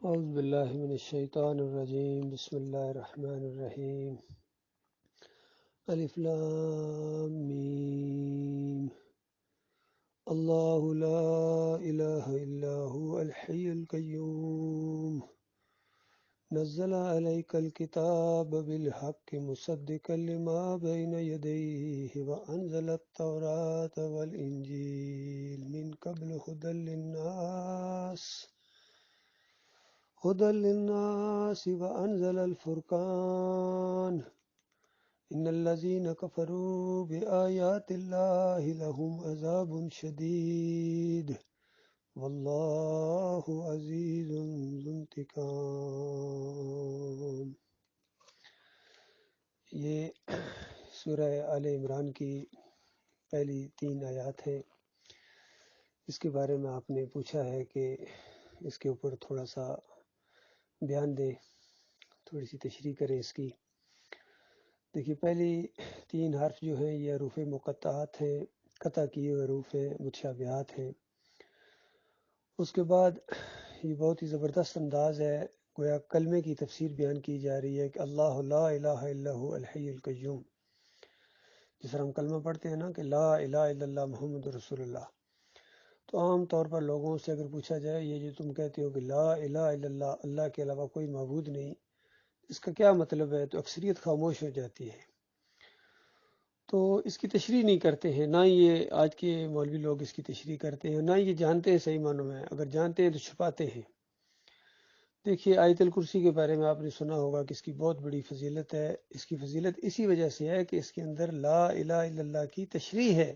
اعوذ باللہ من الشیطان الرجیم بسم اللہ الرحمن الرحیم الف لام میم اللہ لا الہ الا هو الحی القیوم نزل علیک الکتاب بالحق مصدقا لما بین یدیہ وانزل التوراۃ والانجیل من قبل هدى للناس وأنزل الفرقان إن الذين كفروا بآيات الله لهم عذاب شديد والله عزيز ذو انتقام۔ یہ سورہ آل عمران کی پہلی 3 آیات ہیں۔ اس کے بارے میں آپ نے پوچھا ہے کہ اس کے اوپر تھوڑا سا بیان دیں، تھوڑی سی تشریح کریں اس کی۔ دیکھیے، پہلی 3 حرف جو ہیں یہ حروف مقطعات ہیں، قطع کیے ہوئے حروف ہیں، متشابہات ہیں۔ اس کے بعد یہ بہت ہی زبردست انداز ہے، گویا کلمے کی تفسیر بیان کی جا رہی ہے کہ اللہ لا الہ الا هو الحی القیوم۔ جس طرح ہم کلمہ پڑھتے ہیں نا کہ لا الہ الا اللہ محمد رسول اللہ، تو عام طور پر لوگوں سے اگر پوچھا جائے یہ جو تم کہتے ہو کہ لا الہ الا اللہ، اللہ کے علاوہ کوئی معبود نہیں، اس کا کیا مطلب ہے، تو اکثریت خاموش ہو جاتی ہے، تو اس کی تشریح نہیں کرتے ہیں، نہ یہ آج کے مولوی لوگ اس کی تشریح کرتے ہیں، نہ یہ جانتے ہیں صحیح معنوں میں، اگر جانتے ہیں تو چھپاتے ہیں۔ دیکھیے، آیت الکرسی کے بارے میں آپ نے سنا ہوگا کہ اس کی بہت بڑی فضیلت ہے۔ اس کی فضیلت اسی وجہ سے ہے کہ اس کے اندر لا الہ الا اللہ کی تشریح ہے،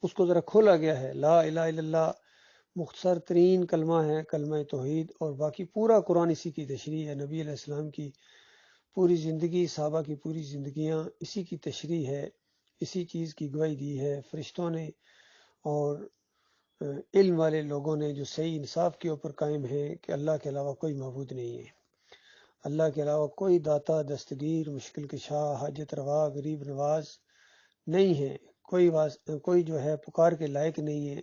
اس کو ذرا کھولا گیا ہے۔ لا الہ الا اللہ مختصر ترین کلمہ ہے، کلمہ توحید، اور باقی پورا قرآن اسی کی تشریح ہے۔ نبی علیہ السلام کی پوری زندگی، صحابہ کی پوری زندگیاں اسی کی تشریح ہے، اسی چیز کی گواہی دی ہے فرشتوں نے اور علم والے لوگوں نے، جو صحیح انصاف کے اوپر قائم ہیں کہ اللہ کے علاوہ کوئی معبود نہیں ہے، اللہ کے علاوہ کوئی داتا، دستگیر، مشکل کشا، حاجت روا، غریب نواز نہیں ہے، کوئی جو ہے پکار کے لائق نہیں ہے۔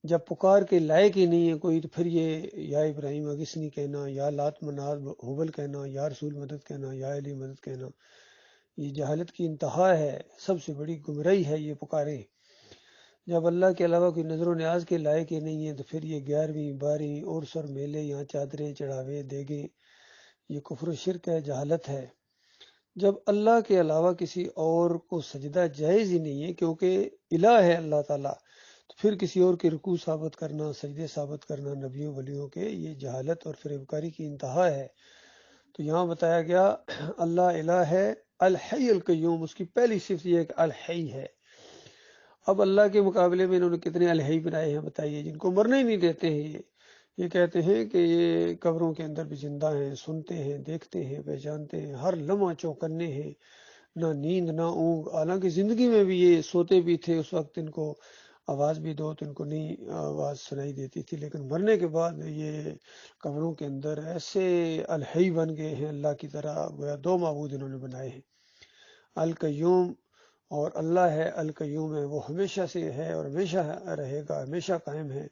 جب پکار کے لائق ہی نہیں ہے کوئی، تو پھر یہ یا ابراہیم اغثنی کہنا، یا لات منات حبل کہنا، یا رسول مدد کہنا، یا علی مدد کہنا، یہ جہالت کی انتہا ہے، سب سے بڑی گمراہی ہے یہ پکاریں۔ جب اللہ کے علاوہ کوئی نظر و نیاز کے لائق ہی نہیں ہے، تو پھر یہ 11ویں 12ویں عرس اور میلے، یہاں چادریں چڑھاوے دیگیں، یہ کفر و شرک ہے، جہالت ہے۔ جب اللہ کے علاوہ کسی اور کو سجدہ جائز ہی نہیں ہے، کیونکہ الہ ہے اللہ تعالیٰ، تو پھر کسی اور کے رکوع ثابت کرنا، سجدے ثابت کرنا نبیوں ولیوں کے، یہ جہالت اور فریبکاری کی انتہا ہے۔ تو یہاں بتایا گیا اللہ الہ ہے، الحی القیوم، اس کی پہلی صفت یہ ہے کہ الحی ہے۔ اب اللہ کے مقابلے میں انہوں نے کتنے الحی بنائے ہیں بتائیے، جن کو مرنے ہی نہیں دیتے ہیں۔ یہ کہتے ہیں کہ یہ قبروں کے اندر بھی زندہ ہیں، سنتے ہیں، دیکھتے ہیں، پہچانتے ہیں، ہر لمحہ چوکنے ہیں، نہ نیند نہ اونگ، حالانکہ زندگی میں بھی یہ سوتے بھی تھے، اس وقت ان کو آواز بھی دو تو ان کو نہیں آواز سنائی دیتی تھی، لیکن مرنے کے بعد یہ قبروں کے اندر ایسے الحی بن گئے ہیں اللہ کی طرح، گویا 2 معبود انہوں نے بنائے ہیں، القیوم اور اللہ ہے القیوم ہے، وہ ہمیشہ سے ہے اور ہمیشہ رہے گا، ہمیشہ قائم ہے،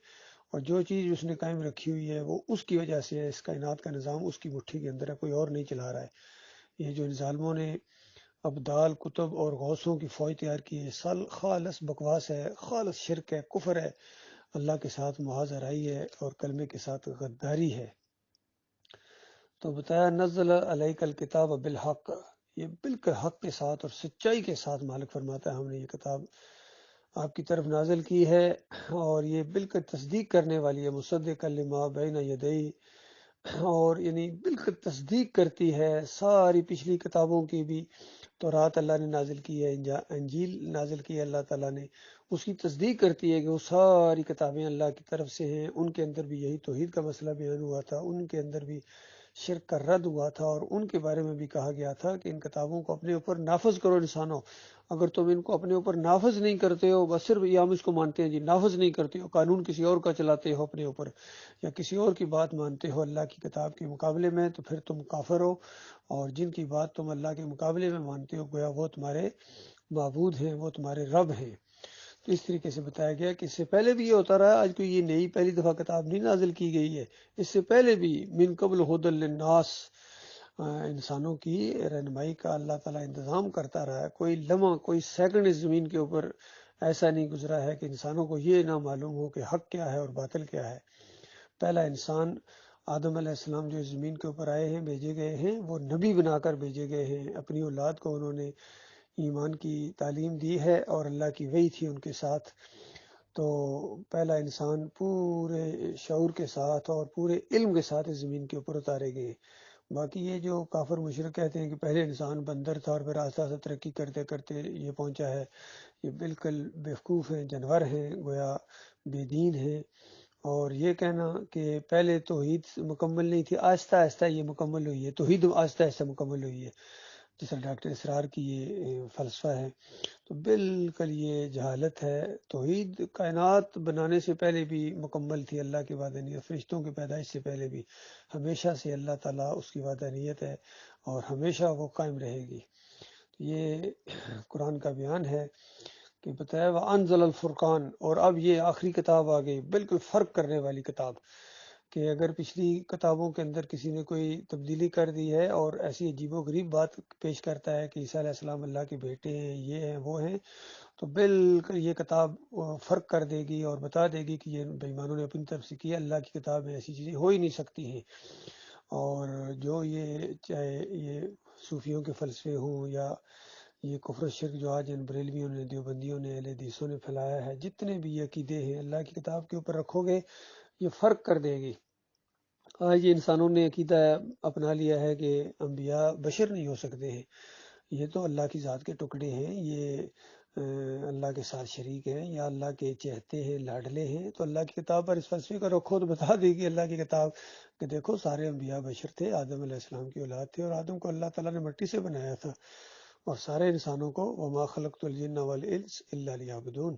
اور جو چیز اس نے قائم رکھی ہوئی ہے وہ اس کی وجہ سے ہے، اس کائنات کا نظام اس کی مٹھی کے اندر ہے، کوئی اور نہیں چلا رہا ہے۔ یہ جو ظالموں نے ابدال، کتب اور غوثوں کی فوج تیار کی ہے، خالص بکواس ہے، خالص شرک ہے، کفر ہے، اللہ کے ساتھ محاذ آرائی ہے اور کلمے کے ساتھ غداری ہے۔ تو بتایا نزل علیک الکتاب بالحق، یہ بالکل حق کے ساتھ اور سچائی کے ساتھ مالک فرماتا ہے ہم نے یہ کتاب آپ کی طرف نازل کی ہے، اور یہ بالکل تصدیق کرنے والی ہے، مصدقا لما بین یدیہ، اور یعنی بالکل تصدیق کرتی ہے ساری پچھلی کتابوں کی بھی۔ تورات اللہ نے نازل کی ہے، انجیل نازل کی ہے اللہ تعالیٰ نے، اس کی تصدیق کرتی ہے کہ وہ ساری کتابیں اللہ کی طرف سے ہیں، ان کے اندر بھی یہی توحید کا مسئلہ بیان ہوا تھا، ان کے اندر بھی شرک کا رد ہوا تھا، اور ان کے بارے میں بھی کہا گیا تھا کہ ان کتابوں کو اپنے اوپر نافذ کرو انسانوں، اگر تم ان کو اپنے اوپر نافذ نہیں کرتے ہو، بس صرف یہ ہم اس کو مانتے ہیں جی، نافذ نہیں کرتے ہو، قانون کسی اور کا چلاتے ہو اپنے اوپر، یا کسی اور کی بات مانتے ہو اللہ کی کتاب کے مقابلے میں، تو پھر تم کافر ہو، اور جن کی بات تم اللہ کے مقابلے میں مانتے ہو گویا وہ تمہارے معبود ہیں، وہ تمہارے رب ہیں۔ تو اس طریقے سے بتایا گیا کہ اس سے پہلے بھی یہ ہوتا رہا، آج کوئی یہ نئی پہلی دفعہ کتاب نہیں نازل کی گئی ہے، اس سے پہلے بھی من قبل ہدی للناس انسانوں کی رہنمائی کا اللہ تعالیٰ انتظام کرتا رہا ہے۔ کوئی لمحہ، کوئی سیکنڈ اس زمین کے اوپر ایسا نہیں گزرا ہے کہ انسانوں کو یہ نہ معلوم ہو کہ حق کیا ہے اور باطل کیا ہے۔ پہلا انسان آدم علیہ السلام جو اس زمین کے اوپر آئے ہیں، بھیجے گئے ہیں، وہ نبی بنا کر بھیجے گئے ہیں۔ اپنی اولاد کو انہوں نے ایمان کی تعلیم دی ہے اور اللہ کی وحی تھی ان کے ساتھ۔ تو پہلا انسان پورے شعور کے ساتھ اور پورے علم کے ساتھ اس زمین کے اوپر اتارے گئے۔ باقی یہ جو کافر مشرک کہتے ہیں کہ پہلے انسان بندر تھا اور پھر آہستہ آہستہ ترقی کرتے کرتے یہ پہنچا ہے، یہ بالکل بیوقوف ہیں، جانور ہیں، گویا بے دین ہیں۔ اور یہ کہنا کہ پہلے توحید مکمل نہیں تھی، آہستہ آہستہ یہ مکمل ہوئی ہے، توحید آہستہ آہستہ مکمل ہوئی ہے، جس طرح ڈاکٹر اسرار کی یہ فلسفہ ہے، تو بالکل یہ جہالت ہے۔ توحید کائنات بنانے سے پہلے بھی مکمل تھی، اللہ کی وحدانیت، فرشتوں کی پیدائش سے پہلے بھی ہمیشہ سے اللہ تعالیٰ اس کی وحدانیت ہے اور ہمیشہ وہ قائم رہے گی۔ یہ قرآن کا بیان ہے کہ بتایا وَأَنزَلَ الْفُرْقَانَ، اور اب یہ آخری کتاب آ گئی، بالکل فرق کرنے والی کتاب، کہ اگر پچھلی کتابوں کے اندر کسی نے کوئی تبدیلی کر دی ہے اور ایسی عجیب و غریب بات پیش کرتا ہے کہ عیسیٰ علیہ السلام اللہ کے بیٹے ہیں، یہ ہیں وہ ہیں، تو بالکل یہ کتاب فرق کر دے گی اور بتا دے گی کہ یہ بے ایمانوں نے اپنی طرف سے کیا، اللہ کی کتاب میں ایسی چیزیں ہو ہی نہیں سکتی ہیں۔ اور جو یہ چاہے یہ صوفیوں کے فلسفے ہوں یا یہ کفر و شرک جو آج ان بریلویوں نے، دیوبندیوں نے، اہل حدیثوں نے پھیلایا ہے، جتنے بھی یہ عقیدے ہیں اللہ کی کتاب کے اوپر رکھو گے یہ فرق کر دے گی۔ آج یہ انسانوں نے عقیدہ اپنا لیا ہے کہ انبیاء بشر نہیں ہو سکتے ہیں، یہ تو اللہ کی ذات کے ٹکڑے ہیں، یہ اللہ کے ساتھ شریک ہیں یا اللہ کے چہتے ہیں، لاڈلے ہیں۔ تو اللہ کی کتاب پر اس فلسفے کو رکھو تو بتا دے گی اللہ کی کتاب کہ دیکھو سارے انبیاء بشر تھے، آدم علیہ السلام کی اولاد تھے، اور آدم کو اللہ تعالیٰ نے مٹی سے بنایا تھا، اور سارے انسانوں کو وما خلقت الجن والانس الا لیعبدون،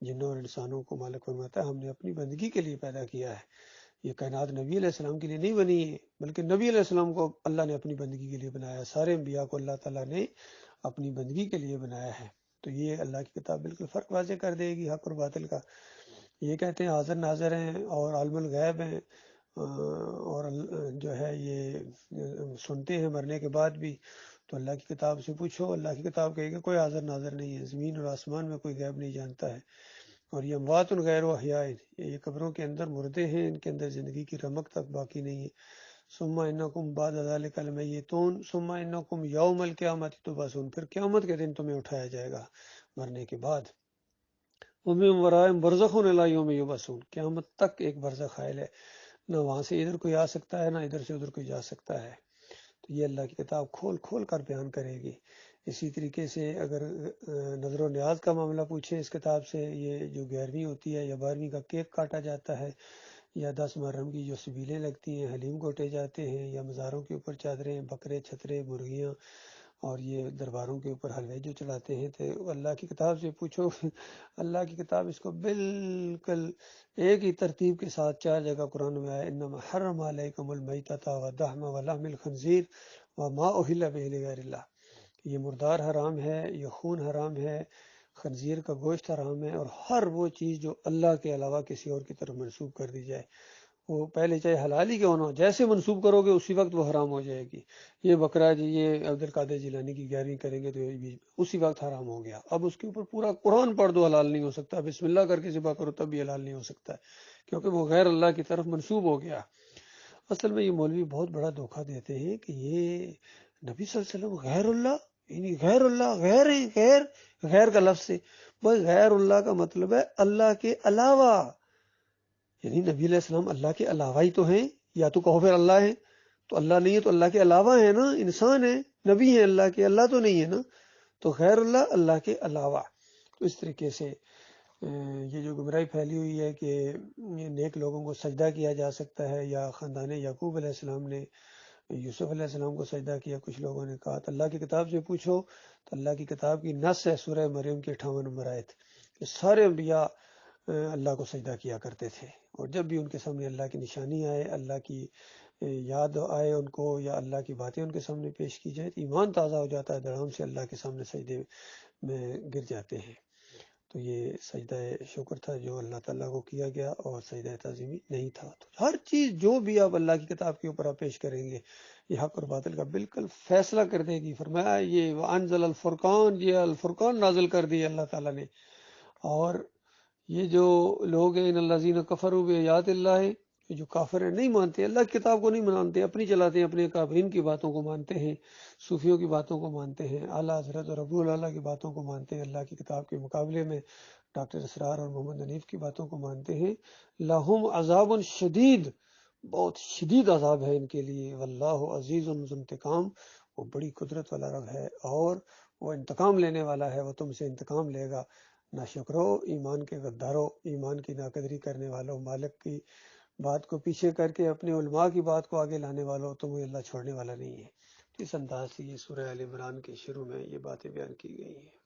جنوں اور انسانوں کو مالک فرماتا ہے ہم نے اپنی بندگی کے لیے پیدا کیا ہے۔ یہ کائنات نبی علیہ السلام کے لیے نہیں بنی ہے، بلکہ نبی علیہ السلام کو اللہ نے اپنی بندگی کے لیے بنایا، سارے انبیاء کو اللہ تعالیٰ نے اپنی بندگی کے لیے بنایا ہے۔ تو یہ اللہ کی کتاب بالکل فرق واضح کر دے گی حق اور باطل کا۔ یہ کہتے ہیں حاضر ناظر ہیں اور عالم الغیب ہیں، اور جو ہے یہ سنتے ہیں مرنے کے بعد بھی، تو اللہ کی کتاب سے پوچھو، اللہ کی کتاب کہے کہ کوئی حاضر ناظر نہیں ہے، زمین اور آسمان میں کوئی غیب نہیں جانتا ہے، اور یہ اموات غیر احیاء، یہ قبروں کے اندر مردے ہیں، ان کے اندر زندگی کی رمق تک باقی نہیں ہے۔ ثم انکم بعد ذلک لمیتون ثم انکم یوم القیامت تبعثون، پھر قیامت کے دن تمہیں اٹھایا جائے گا مرنے کے بعد۔ ومن ورائہم برزخ الی یوم یبعثون، قیامت تک ایک برزخ حائل ہے، نہ وہاں سے ادھر کوئی آ سکتا ہے نہ ادھر سے ادھر کوئی جا سکتا ہے۔ تو یہ اللہ کی کتاب کھول کھول کر بیان کرے گی۔ اسی طریقے سے اگر نظر و نیاز کا معاملہ پوچھے اس کتاب سے، یہ جو 11ویں ہوتی ہے یا 12ویں کا کیک کاٹا جاتا ہے، یا 10 محرم کی جو سبیلیں لگتی ہیں، حلیم گھوٹے جاتے ہیں، یا مزاروں کے اوپر چادریں، بکرے، چھترے، مرغیاں، اور یہ درباروں کے اوپر حلوے جو چلاتے ہیں، تو اللہ کی کتاب سے پوچھو، اللہ کی کتاب اس کو بالکل ایک ہی ترتیب کے ساتھ 4 جگہ قرآن میں آیا، انما حرم علیکم المیتۃ والدم ولحم الخنزیر وما اہل بہ لغیر اللہ، یہ مردار حرام ہے، یہ خون حرام ہے، خنزیر کا گوشت حرام ہے، اور ہر وہ چیز جو اللہ کے علاوہ کسی اور کی طرف منسوب کر دی جائے، وہ پہلے چاہے حلال ہی کیوں نہ ہو، جیسے منسوب کرو گے اسی وقت وہ حرام ہو جائے گی۔ یہ بکرا جی، یہ عبدالقادر جیلانی کی 11ویں کریں گے تو یہ اسی وقت حرام ہو گیا، اب اس کے اوپر پورا قرآن پڑھ دو حلال نہیں ہو سکتا، بسم اللہ کر کے ذبح کرو تب بھی حلال نہیں ہو سکتا، کیونکہ وہ غیر اللہ کی طرف منسوب ہو گیا۔ اصل میں یہ مولوی بہت بڑا دھوکہ دیتے ہیں کہ یہ نبی صلی اللہ علیہ وسلم غیر اللہ، یعنی غیر اللہ، غیر ہے، غیر، غیر کا لفظ ہے بھائی، غیر اللہ کا مطلب ہے اللہ کے علاوہ، یعنی نبی علیہ السلام اللہ کے علاوہ ہی تو ہیں، یا تو کہو پھر اللہ ہے، تو اللہ نہیں ہے تو اللہ کے علاوہ ہے نا، انسان ہے، نبی ہے اللہ کے، اللہ تو نہیں ہے نا، تو غیر اللہ اللہ کے علاوہ۔ تو اس طریقے سے یہ جو گمراہی پھیلی ہوئی ہے کہ نیک لوگوں کو سجدہ کیا جا سکتا ہے، یا خاندان یعقوب علیہ السلام نے یوسف علیہ السلام کو سجدہ کیا، کچھ لوگوں نے کہا، تو اللہ کی کتاب سے پوچھو، تو اللہ کی کتاب کی نص ہے سورہ مریم کی 58 نمبر آیت کہ سارے انبیاء اللہ کو سجدہ کیا کرتے تھے، اور جب بھی ان کے سامنے اللہ کی نشانی آئے، اللہ کی یاد آئے ان کو، یا اللہ کی باتیں ان کے سامنے پیش کی جائے، تو ایمان تازہ ہو جاتا ہے، دڑام سے اللہ کے سامنے سجدے میں گر جاتے ہیں۔ تو یہ سجدہ شکر تھا جو اللہ تعالیٰ کو کیا گیا، اور سجدہ تعظیمی نہیں تھا۔ تو ہر چیز جو بھی آپ اللہ کی کتاب کے اوپر آپ پیش کریں گے، یہ حق اور باطل کا بالکل فیصلہ کر دے گی۔ فرمایا یہ وانزل الفرقان، یہ الفرقان نازل کر دی اللہ تعالیٰ نے۔ اور یہ جو لوگ ہیں ان الذین کفروا بآیات اللہ، یہ جو کافر ہیں، نہیں مانتے اللہ کی کتاب کو، نہیں مانتے، اپنی چلاتے ہیں، اپنے کافرین کی باتوں کو مانتے ہیں، صوفیوں کی باتوں کو مانتے ہیں، اعلیٰ حضرت اور ابو اللہ کی باتوں کو مانتے ہیں، اللہ کی کتاب کے مقابلے میں ڈاکٹر اسرار اور محمد حنیف کی باتوں کو مانتے ہیں۔ لہم عذاب شدید، بہت شدید عذاب ہے ان کے لیے۔ واللہ عزیز ذو انتقام، وہ بڑی قدرت والا رب ہے اور وہ انتقام لینے والا ہے، وہ تم سے انتقام لے گا۔ نہ شکرو، ایمان کے غدارو، ایمان کی ناقدری کرنے والوں، مالک کی بات کو پیچھے کر کے اپنے علماء کی بات کو آگے لانے والوں، تمہیں اللہ چھوڑنے والا نہیں ہے۔ اس انداز سے یہ سورہ آل عمران کے شروع میں یہ باتیں بیان کی گئی ہیں۔